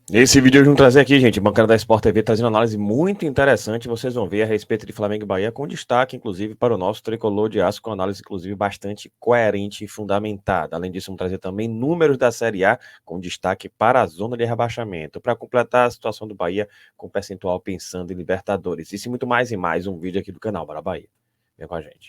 Nesse vídeo eu vou trazer aqui, gente, bancada da Sport TV trazendo uma análise muito interessante. Vocês vão ver a respeito de Flamengo e Bahia, com destaque, inclusive, para o nosso tricolor de aço, com análise, inclusive, bastante coerente e fundamentada. Além disso, vamos trazer também números da Série A, com destaque para a zona de rebaixamento, para completar a situação do Bahia com percentual pensando em Libertadores. Isso e muito mais e mais um vídeo aqui do canal Bora Bahia. Vem com a gente.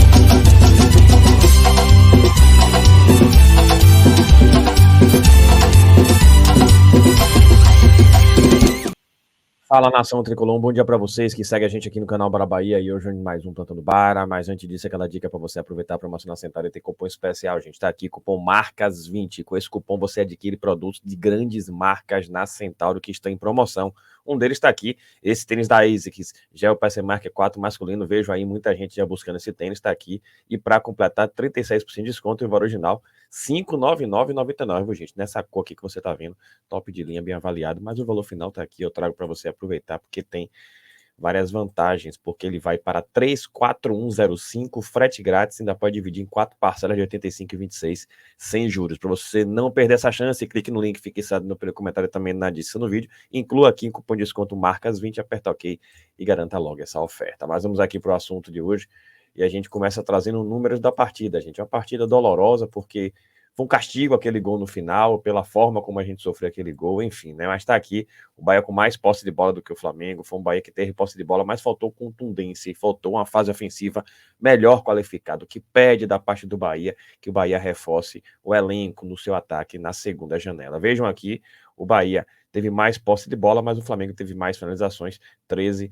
Fala, nação tricolor, um bom dia para vocês que seguem a gente aqui no canal Bora Bahia e hoje mais um Plantão do Bara, mas antes disso aquela dica para você aproveitar a promoção na Central e ter cupom especial, gente, tá aqui, cupom MARCAS20, com esse cupom você adquire produtos de grandes marcas na Centauro que estão em promoção, um deles está aqui, esse tênis da ASICS, já é o PC Mark 4 masculino, vejo aí muita gente já buscando esse tênis, está aqui, e para completar 36% de desconto em valor original, R$ 599,99, gente, nessa cor aqui que você tá vendo, top de linha, bem avaliado, mas o valor final tá aqui, eu trago para você aproveitar, porque tem várias vantagens, porque ele vai para 34105, frete grátis, ainda pode dividir em 4 parcelas de 85,26 sem juros. Para você não perder essa chance, clique no link fixado no comentário também na descrição do vídeo, inclua aqui em cupom de desconto MARCAS20, aperta OK e garanta logo essa oferta. Mas vamos aqui para o assunto de hoje, e a gente começa trazendo números da partida, gente. É uma partida dolorosa, porque foi um castigo aquele gol no final, pela forma como a gente sofreu aquele gol, enfim, né? Mas tá aqui o Bahia com mais posse de bola do que o Flamengo, foi um Bahia que teve posse de bola, mas faltou contundência e faltou uma fase ofensiva melhor qualificada, o que pede da parte do Bahia, que o Bahia reforce o elenco no seu ataque na segunda janela. Vejam aqui, o Bahia teve mais posse de bola, mas o Flamengo teve mais finalizações, 13-8.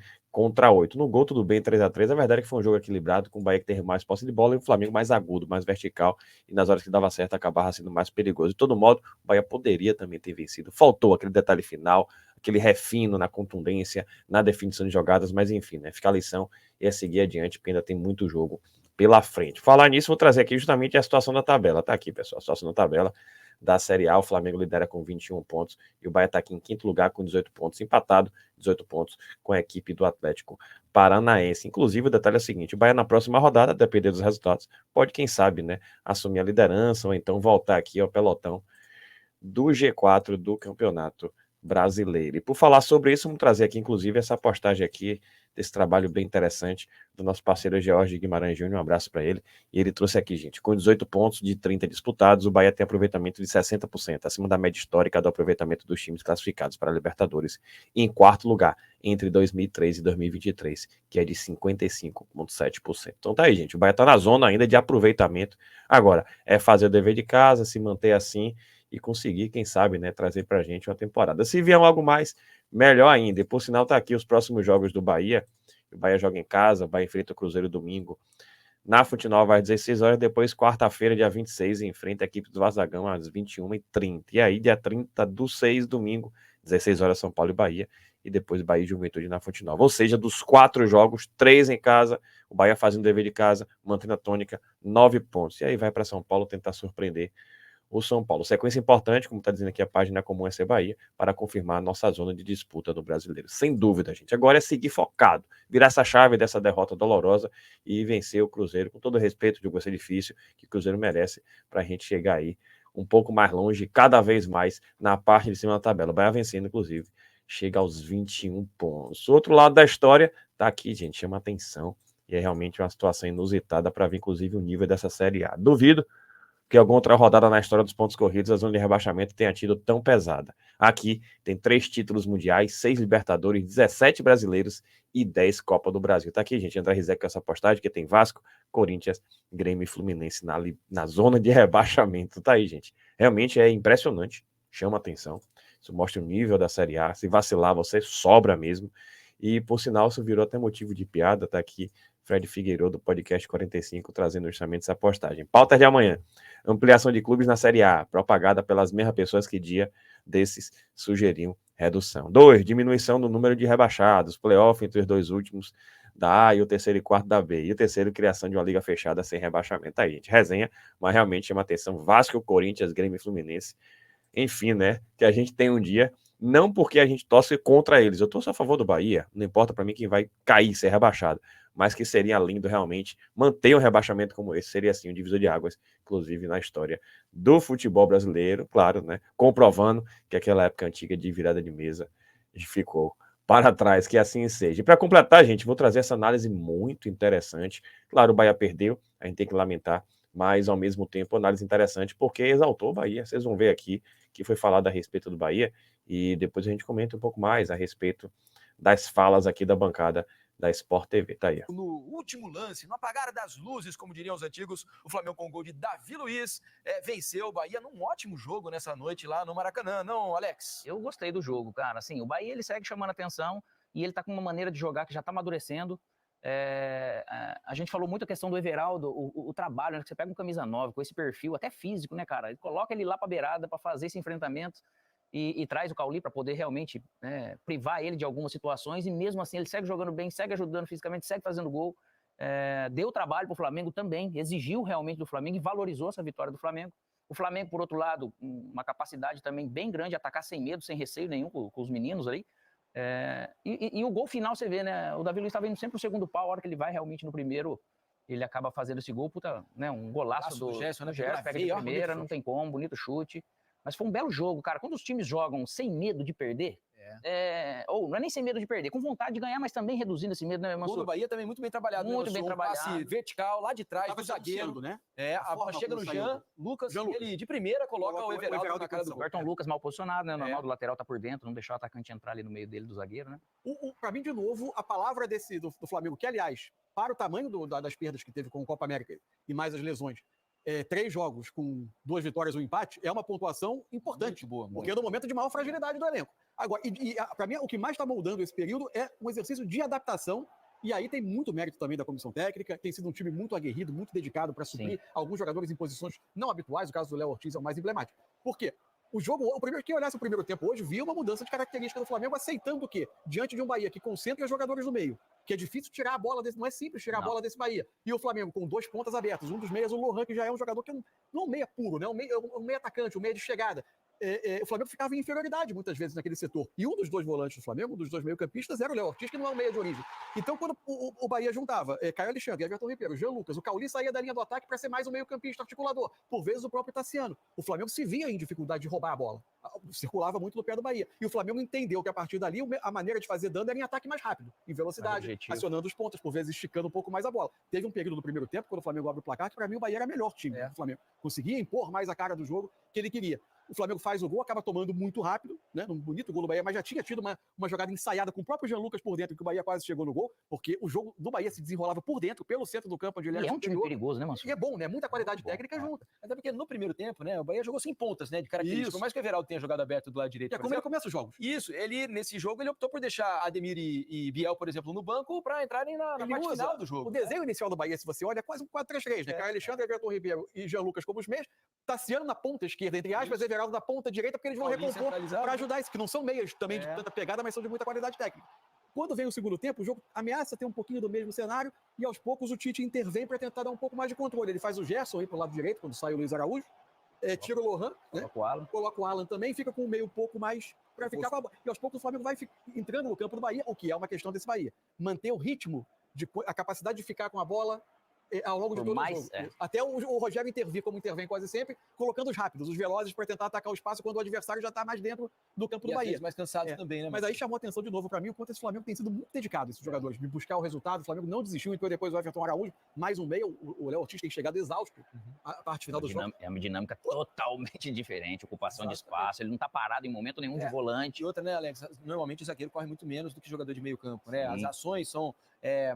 No gol, tudo bem, 3-3. A verdade é que foi um jogo equilibrado, com o Bahia que teve mais posse de bola e o Flamengo mais agudo, mais vertical, e nas horas que dava certo acabava sendo mais perigoso. De todo modo, o Bahia poderia também ter vencido. Faltou aquele detalhe final, aquele refino na contundência, na definição de jogadas, mas enfim, né? Fica a lição e é seguir adiante, porque ainda tem muito jogo pela frente. Falar nisso, vou trazer aqui justamente a situação da tabela. Tá aqui, pessoal, a situação da tabela da Série A. O Flamengo lidera com 21 pontos e o Bahia está aqui em quinto lugar com 18 pontos, empatado, 18 pontos com a equipe do Atlético Paranaense. Inclusive, o detalhe é o seguinte: o Bahia na próxima rodada, a depender dos resultados, pode, quem sabe, né, assumir a liderança ou então voltar aqui ao pelotão do G4 do Campeonato Brasileiro. E por falar sobre isso, vamos trazer aqui, inclusive, essa postagem aqui, desse trabalho bem interessante do nosso parceiro George Guimarães Júnior, um abraço para ele, e ele trouxe aqui, gente, com 18 pontos de 30 disputados, o Bahia tem aproveitamento de 60%, acima da média histórica do aproveitamento dos times classificados para a Libertadores, e em quarto lugar, entre 2003 e 2023, que é de 55,7%. Então tá aí, gente, o Bahia tá na zona ainda de aproveitamento, agora, é fazer o dever de casa, se manter assim, e conseguir, quem sabe, né, trazer para a gente uma temporada. Se vier algo mais, melhor ainda. E por sinal, tá aqui os próximos jogos do Bahia. O Bahia joga em casa, o Bahia enfrenta o Cruzeiro domingo na Fonte Nova às 16 horas, depois quarta-feira, dia 26, enfrenta a equipe do Vasco da Gama às 21h30. E aí, dia 30 do 6, domingo, 16 horas, São Paulo e Bahia, e depois Bahia e Juventude na Fonte Nova. Ou seja, dos 4 jogos, 3 em casa, o Bahia fazendo o dever de casa, mantendo a tônica, 9 pontos. E aí vai para São Paulo tentar surpreender o São Paulo. Sequência importante, como está dizendo aqui a página Comum SC Bahia, para confirmar a nossa zona de disputa do brasileiro. Sem dúvida, gente. Agora é seguir focado, virar essa chave dessa derrota dolorosa e vencer o Cruzeiro, com todo respeito, de ser difícil, que o Cruzeiro merece, para a gente chegar aí um pouco mais longe, cada vez mais na parte de cima da tabela. Vai vencendo, inclusive, chega aos 21 pontos. O outro lado da história está aqui, gente, chama atenção. E é realmente uma situação inusitada para ver, inclusive, o nível dessa Série A. Duvido que alguma outra rodada na história dos pontos corridos a zona de rebaixamento tenha tido tão pesada. Aqui tem 3 títulos mundiais, 6 Libertadores, 17 brasileiros e 10 Copa do Brasil. Tá aqui, gente, André Rizek com essa postagem, que tem Vasco, Corinthians, Grêmio e Fluminense na zona de rebaixamento. Tá aí, gente. Realmente é impressionante, chama atenção. Isso mostra o nível da Série A. Se vacilar, você sobra mesmo. E, por sinal, isso virou até motivo de piada. Tá aqui Fred Figueiredo, do podcast 45, trazendo justamente essa postagem. Pauta de amanhã: ampliação de clubes na Série A, propagada pelas mesmas pessoas que dia desses sugeriam redução. 2. Diminuição do número de rebaixados, playoff entre os 2 últimos da A e o terceiro e quarto da B. E o terceiro, criação de uma liga fechada sem rebaixamento. Aí, gente, resenha, mas realmente chama atenção. Vasco, Corinthians, Grêmio e Fluminense. Enfim, né, que a gente tem um dia, não porque a gente torce contra eles, eu torço a favor do Bahia, não importa para mim quem vai cair, ser rebaixado, mas que seria lindo realmente manter um rebaixamento como esse, seria assim um divisor de águas, inclusive na história do futebol brasileiro, claro, né? Comprovando que aquela época antiga de virada de mesa ficou para trás, que assim seja. E para completar, gente, vou trazer essa análise muito interessante. Claro, o Bahia perdeu, a gente tem que lamentar, mas ao mesmo tempo análise interessante, porque exaltou o Bahia. Vocês vão ver aqui que foi falado a respeito do Bahia, e depois a gente comenta um pouco mais a respeito das falas aqui da bancada da Sport TV. Tá aí. No último lance, no apagar das luzes, como diriam os antigos, o Flamengo com o gol de Davi Luiz venceu o Bahia num ótimo jogo nessa noite lá no Maracanã, não, Alex? Eu gostei do jogo, cara. Assim, o Bahia ele segue chamando atenção e ele tá com uma maneira de jogar que já tá amadurecendo. A gente falou muito a questão do Everaldo, o trabalho, né, que você pega um camisa 9 com esse perfil, até físico, né, cara? Ele coloca ele lá pra beirada pra fazer esse enfrentamento e traz o Cauli pra poder realmente privar ele de algumas situações, e mesmo assim ele segue jogando bem, segue ajudando fisicamente, segue fazendo gol. Deu trabalho pro Flamengo também, exigiu realmente do Flamengo e valorizou essa vitória do Flamengo. O Flamengo, por outro lado, uma capacidade também bem grande de atacar sem medo, sem receio nenhum com os meninos ali. E o gol final, você vê, né? O Davi Luiz estava indo sempre pro segundo pau, a hora que ele vai realmente no primeiro, ele acaba fazendo esse gol, puta, né? Um golaço do Gerson, né? Gerson pega de primeira, não tem como, bonito chute. Mas foi um belo jogo, cara. Quando os times jogam sem medo de perder, ou não é nem sem medo de perder, com vontade de ganhar, mas também reduzindo esse medo, né, Mansur? O gol do Bahia também muito bem trabalhado. Muito bem trabalhado. Passe vertical, lá de trás, do zagueiro. Né? A bola chega no Jean Lucas, ele de primeira coloca o Everaldo na cara do gol. O Everton Lucas mal posicionado, né? Normal do lateral tá por dentro, não deixar o atacante entrar ali no meio dele, do zagueiro, né? Pra mim, de novo, a palavra do Flamengo, que aliás, para o tamanho das perdas que teve com o Copa América e mais as lesões, 3 jogos com 2 vitórias e um empate, é uma pontuação importante. Muito boa. Porque é no momento de maior fragilidade do elenco. Agora, para mim, o que mais está moldando esse período é um exercício de adaptação. E aí tem muito mérito também da comissão técnica, tem sido um time muito aguerrido, muito dedicado para suprir alguns jogadores em posições não habituais. O caso do Léo Ortiz é o mais emblemático. Por quê? Quem olhasse o primeiro tempo hoje, viu uma mudança de característica do Flamengo, aceitando o quê? Diante de um Bahia que concentra os jogadores no meio, que é difícil tirar a bola desse, não é simples tirar a bola desse Bahia. E o Flamengo com 2 pontas abertas, um dos meias, o Lohan, que já é um jogador que não é um meia puro, né? Um meia atacante, um meia de chegada. O Flamengo ficava em inferioridade muitas vezes naquele setor. E um dos 2 volantes do Flamengo, um dos 2 meio-campistas, era o Léo Ortiz, que não é um meia de origem. Então, quando o Bahia juntava Caio Alexandre, Everton Ribeiro, Jean Lucas, o Cauli saía da linha do ataque para ser mais um meio-campista articulador. Por vezes, o próprio Tassiano. O Flamengo se via em dificuldade de roubar a bola. Circulava muito no pé do Bahia. E o Flamengo entendeu que a partir dali a maneira de fazer dano era em ataque mais rápido, em velocidade, acionando os pontas, por vezes esticando um pouco mais a bola. Teve um período do primeiro tempo, quando o Flamengo abre o placar, que para mim o Bahia era melhor time. O Flamengo conseguia impor mais a cara do jogo que ele queria. O Flamengo faz o gol, acaba tomando muito rápido, né? Um bonito gol do Bahia, mas já tinha tido uma jogada ensaiada com o próprio Jean Lucas por dentro, que o Bahia quase chegou no gol, porque o jogo do Bahia se desenrolava por dentro, pelo centro do campo, onde ele é um time perigoso, né, Mansur? E é bom, né? Muita qualidade técnica junto. Até porque no primeiro tempo, né, o Bahia jogou sem pontas, né, de característica. Por mais que o Everaldo tenha jogado aberto do lado direito. E é como ele começa os jogos. Isso, nesse jogo, ele optou por deixar Ademir e Biel, por exemplo, no banco, para entrarem na parte final do jogo. O desenho inicial do Bahia, se você olha, é quase um 4-3-3, né? Caio Alexandre, Everton Ribeiro e Jean Lucas como os meios, Tassiano na ponta esquerda, entre aspas, Everaldo na ponta direita, porque eles vão recompor para ajudar isso, que não são meias também de tanta pegada, mas são de muita qualidade técnica. Quando vem o segundo tempo, o jogo ameaça ter um pouquinho do mesmo cenário e aos poucos o Tite intervém para tentar dar um pouco mais de controle. Ele faz o Gerson aí pro lado direito, quando sai o Luiz Araújo, tira o Lohan, né? Coloca o Alan também, fica com o meio um pouco mais para ficar com a bola. E aos poucos o Flamengo vai entrando no campo do Bahia, o que é uma questão desse Bahia. Manter o ritmo, a capacidade de ficar com a bola ao longo de todo o jogo. Até o Rogério intervir, como intervém quase sempre, colocando os rápidos, os velozes, para tentar atacar o espaço quando o adversário já está mais dentro do campo do Bahia. Mais cansados também, né? Mas aí chamou atenção de novo para mim o quanto esse Flamengo tem sido muito dedicado, esses jogadores, de buscar o resultado. O Flamengo não desistiu, então depois o Everton Araújo, mais um meio, o Léo Ortiz tem chegado exausto a parte final do jogo. É uma dinâmica totalmente diferente, ocupação de espaço, ele não está parado em momento nenhum de volante. E outra, né, Alex? Normalmente o zagueiro corre muito menos do que jogador de meio campo, né? As ações são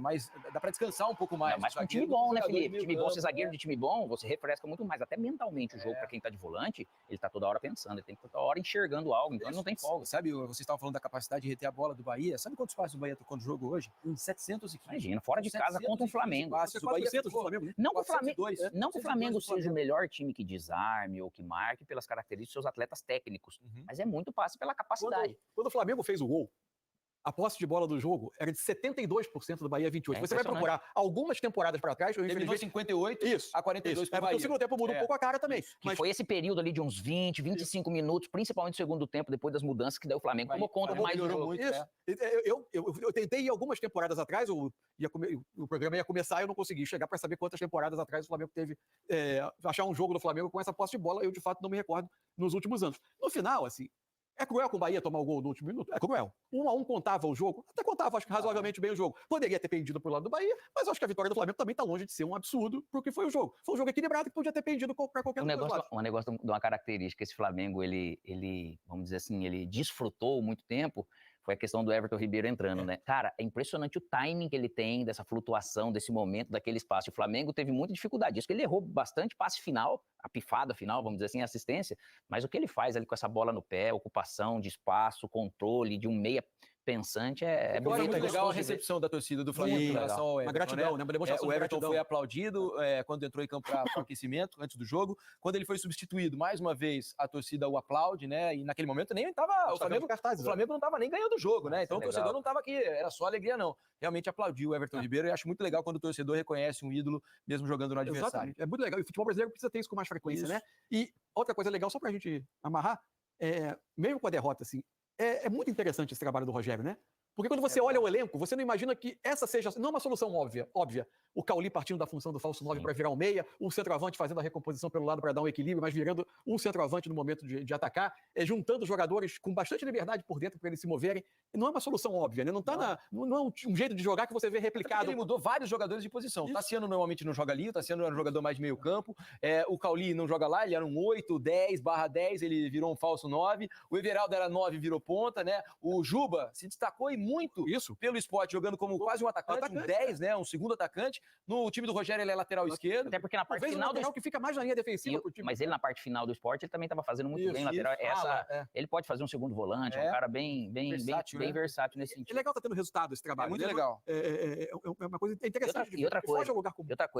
mais... dá para descansar um pouco mais. Mas com um time bom, né, Felipe? Time bom, ser zagueiro de time bom, você refresca muito mais, até mentalmente o jogo, para quem tá de volante, ele tá toda hora pensando, ele tem que toda hora enxergando algo, então ele não tem folga. Sabe, vocês estavam falando da capacidade de reter a bola do Bahia, sabe quantos passes o Bahia tocou no jogo hoje? 715. Imagina, fora de casa contra um Flamengo. O Bahia do Flamengo, né? Não que o Flamengo seja o melhor time que desarme ou que marque pelas características dos seus atletas técnicos, mas é muito passe pela capacidade. Quando o Flamengo fez o gol, a posse de bola do jogo era de 72% do Bahia, 28%. Você vai procurar algumas temporadas para trás, Terminou 58 a 42 para o Bahia. O segundo tempo muda um pouco a cara também. Que foi esse período ali de uns 20, 25 minutos, principalmente no segundo tempo, depois das mudanças, que daí o Flamengo tomou conta mais do jogo. muito, isso. Eu tentei ir algumas temporadas atrás, o programa ia começar e eu não consegui chegar para saber quantas temporadas atrás o Flamengo teve, achar um jogo do Flamengo com essa posse de bola, eu de fato não me recordo nos últimos anos. No final, assim, é cruel com o Bahia tomar o gol no último minuto? É cruel. 1-1 contava o jogo? Até contava, acho que razoavelmente bem o jogo. Poderia ter pendido pro lado do Bahia, mas acho que a vitória do Flamengo também tá longe de ser um absurdo porque foi o jogo. Foi um jogo equilibrado que podia ter pendido para qualquer um negócio de uma característica, esse Flamengo, ele, vamos dizer assim, ele desfrutou muito tempo, foi a questão do Everton Ribeiro entrando, né? Cara, é impressionante o timing que ele tem dessa flutuação, desse momento, daquele espaço. O Flamengo teve muita dificuldade. Isso que ele errou bastante passe final, a pifada final, vamos dizer assim, assistência, mas o que ele faz ali com essa bola no pé, ocupação de espaço, controle de um meia pensante, é bonito. Muito legal a recepção da torcida do Flamengo em relação ao Everton. Uma gratidão, né? Uma demonstração o Everton gratidão. foi aplaudido quando entrou em campo para aquecimento, antes do jogo. Quando ele foi substituído, mais uma vez, a torcida o aplaude, né? E naquele momento nem estava... O Flamengo não estava nem ganhando o jogo, né? Então o torcedor não estava aqui, era só alegria, não. Realmente aplaudiu o Everton Ribeiro e acho muito legal quando o torcedor reconhece um ídolo, mesmo jogando no adversário. Exatamente. É muito legal. E o futebol brasileiro precisa ter isso com mais frequência, né? E outra coisa legal, só pra gente amarrar, mesmo com a derrota, assim, é muito interessante esse trabalho do Rogério, né? Porque quando você olha o elenco, você não imagina que essa seja, não uma solução óbvia. O Cauli partindo da função do falso 9 para virar um meia, um centroavante fazendo a recomposição pelo lado para dar um equilíbrio, mas virando um centroavante no momento de atacar, juntando jogadores com bastante liberdade por dentro para eles se moverem. Não é uma solução óbvia, né? Não é um jeito de jogar que você vê replicado. Ele mudou vários jogadores de posição. O Tassiano normalmente não joga ali, o Tassiano era um jogador mais de meio campo, o Cauli não joga lá, ele era um 8, 10/10, ele virou um falso 9, o Everaldo era 9 e virou ponta, né? O Juba se destacou e muito pelo Sport, jogando como quase um atacante, um 10, né? Um segundo atacante. No time do Rogério ele é lateral esquerdo. Até porque na parte final do que fica mais na linha defensiva pro time. Mas ele na parte final do Sport, ele também estava fazendo muito bem lateral. Ele pode fazer um segundo volante, é um cara bem versátil nesse sentido. É legal tá tendo resultado esse trabalho. É muito legal. É uma coisa interessante. E outra coisa,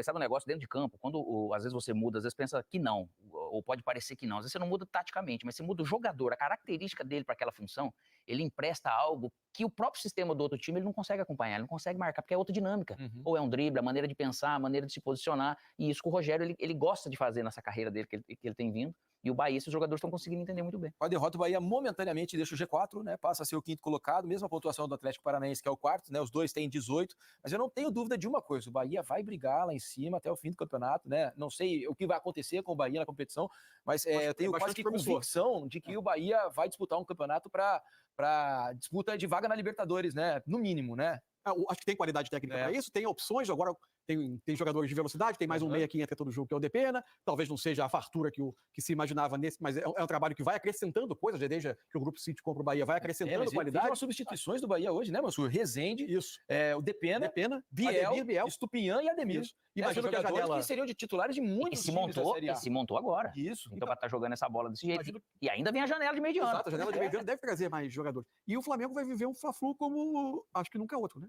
sabe um negócio dentro de campo, quando às vezes você muda, às vezes pensa que não, ou pode parecer que não, às vezes você não muda taticamente, mas você muda o jogador, a característica dele para aquela função, ele empresta algo que o próprio sistema do outro time ele não consegue acompanhar, ele não consegue marcar, porque é outra dinâmica. Ou é um drible, a maneira de pensar, a maneira de se posicionar, e isso que o Rogério ele gosta de fazer nessa carreira dele que ele tem vindo, e o Bahia, esses jogadores estão conseguindo entender muito bem. Com a derrota, o Bahia momentaneamente deixa o G4, né? Passa a ser o 5º colocado, mesma pontuação do Atlético Paranaense, que é o 4º, né? Os dois têm 18, mas eu não tenho dúvida de uma coisa, o Bahia vai brigar lá em cima até o fim do campeonato, né? Não sei o que vai acontecer com o Bahia na competição, mas eu tenho quase que convicção de que o Bahia vai disputar um campeonato para disputa de vaga na Libertadores, né? No mínimo, né? Acho que tem qualidade técnica para isso, tem opções, agora tem jogadores de velocidade, tem mais um meia que entra todo jogo, que é o Depena, talvez não seja a fartura que se imaginava nesse, mas é um trabalho que vai acrescentando coisas, desde que o Grupo City compra o Bahia, vai acrescentando qualidade. Tem umas substituições do Bahia hoje, né, Mansur? Rezende, o Depena, Biel, Estupinhan e Ademir. Imagino que a janela... que seriam de titulares de muitos times da Série A. E se montou agora. Isso. Então vai estar jogando essa bola desse jeito. E ainda vem a janela de meio de ano. Exato, a janela de meio de ano deve trazer mais jogadores. E o Flamengo vai viver um Fla-Flu como acho que nunca outro, né?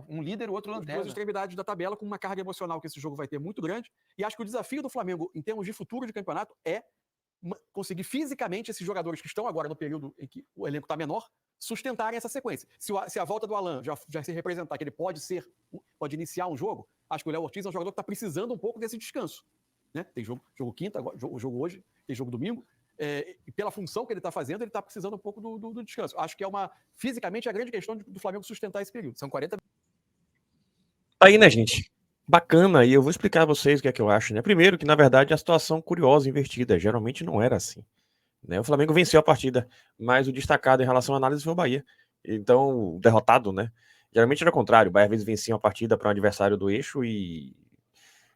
Um líder, o outro lanterna. Duas extremidades da tabela, com uma carga emocional que esse jogo vai ter muito grande. E acho que o desafio do Flamengo, em termos de futuro de campeonato, é conseguir fisicamente esses jogadores que estão agora no período em que o elenco está menor, sustentarem essa sequência. Se a volta do Alan já se representar que ele pode iniciar um jogo, acho que o Léo Ortiz é um jogador que está precisando um pouco desse descanso. Né? Tem jogo quinta, jogo hoje, tem jogo domingo. E pela função que ele está fazendo, ele está precisando um pouco do descanso. Acho que fisicamente, a grande questão do Flamengo sustentar esse período. São 40... Aí, né, gente? Bacana, e eu vou explicar a vocês o que é que eu acho, né? Primeiro que, na verdade, a situação curiosa, invertida, geralmente não era assim. Né? O Flamengo venceu a partida, mas o destacado em relação à análise foi o Bahia. Então, o derrotado, né? Geralmente era o contrário, o Bahia às vezes vencia uma partida para um adversário do eixo e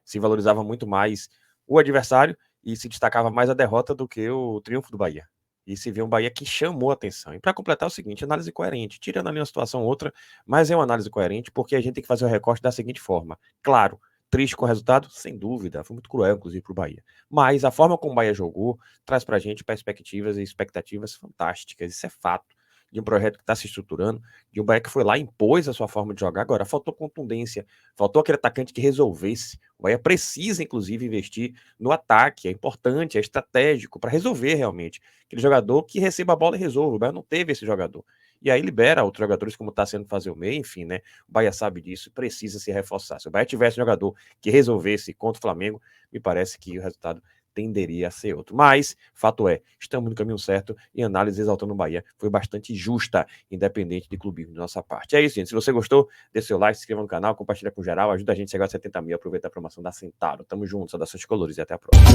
se valorizava muito mais o adversário e se destacava mais a derrota do que o triunfo do Bahia. E se vê um Bahia que chamou a atenção. E para completar o seguinte, análise coerente, tirando ali uma situação ou outra, mas é uma análise coerente porque a gente tem que fazer o recorte da seguinte forma. Claro, triste com o resultado? Sem dúvida, foi muito cruel, inclusive, para o Bahia. Mas a forma como o Bahia jogou traz para a gente perspectivas e expectativas fantásticas. Isso é fato. De um projeto que está se estruturando, de um Bahia que foi lá e impôs a sua forma de jogar. Agora, faltou contundência, faltou aquele atacante que resolvesse. O Bahia precisa, inclusive, investir no ataque, é importante, é estratégico, para resolver realmente. Aquele jogador que receba a bola e resolve. O Bahia não teve esse jogador. E aí libera outros jogadores, como está sendo fazer o meio, enfim, né? O Bahia sabe disso, precisa se reforçar. Se o Bahia tivesse um jogador que resolvesse contra o Flamengo, me parece que o resultado tenderia a ser outro. Mas, fato é, estamos no caminho certo e a análise exaltando o Bahia foi bastante justa, independente de clubismo da nossa parte. É isso, gente. Se você gostou, dê seu like, se inscreva no canal, compartilha com geral, ajuda a gente a chegar a 70 mil, aproveita a promoção da Centauro. Tamo junto, saudações colores e até a próxima.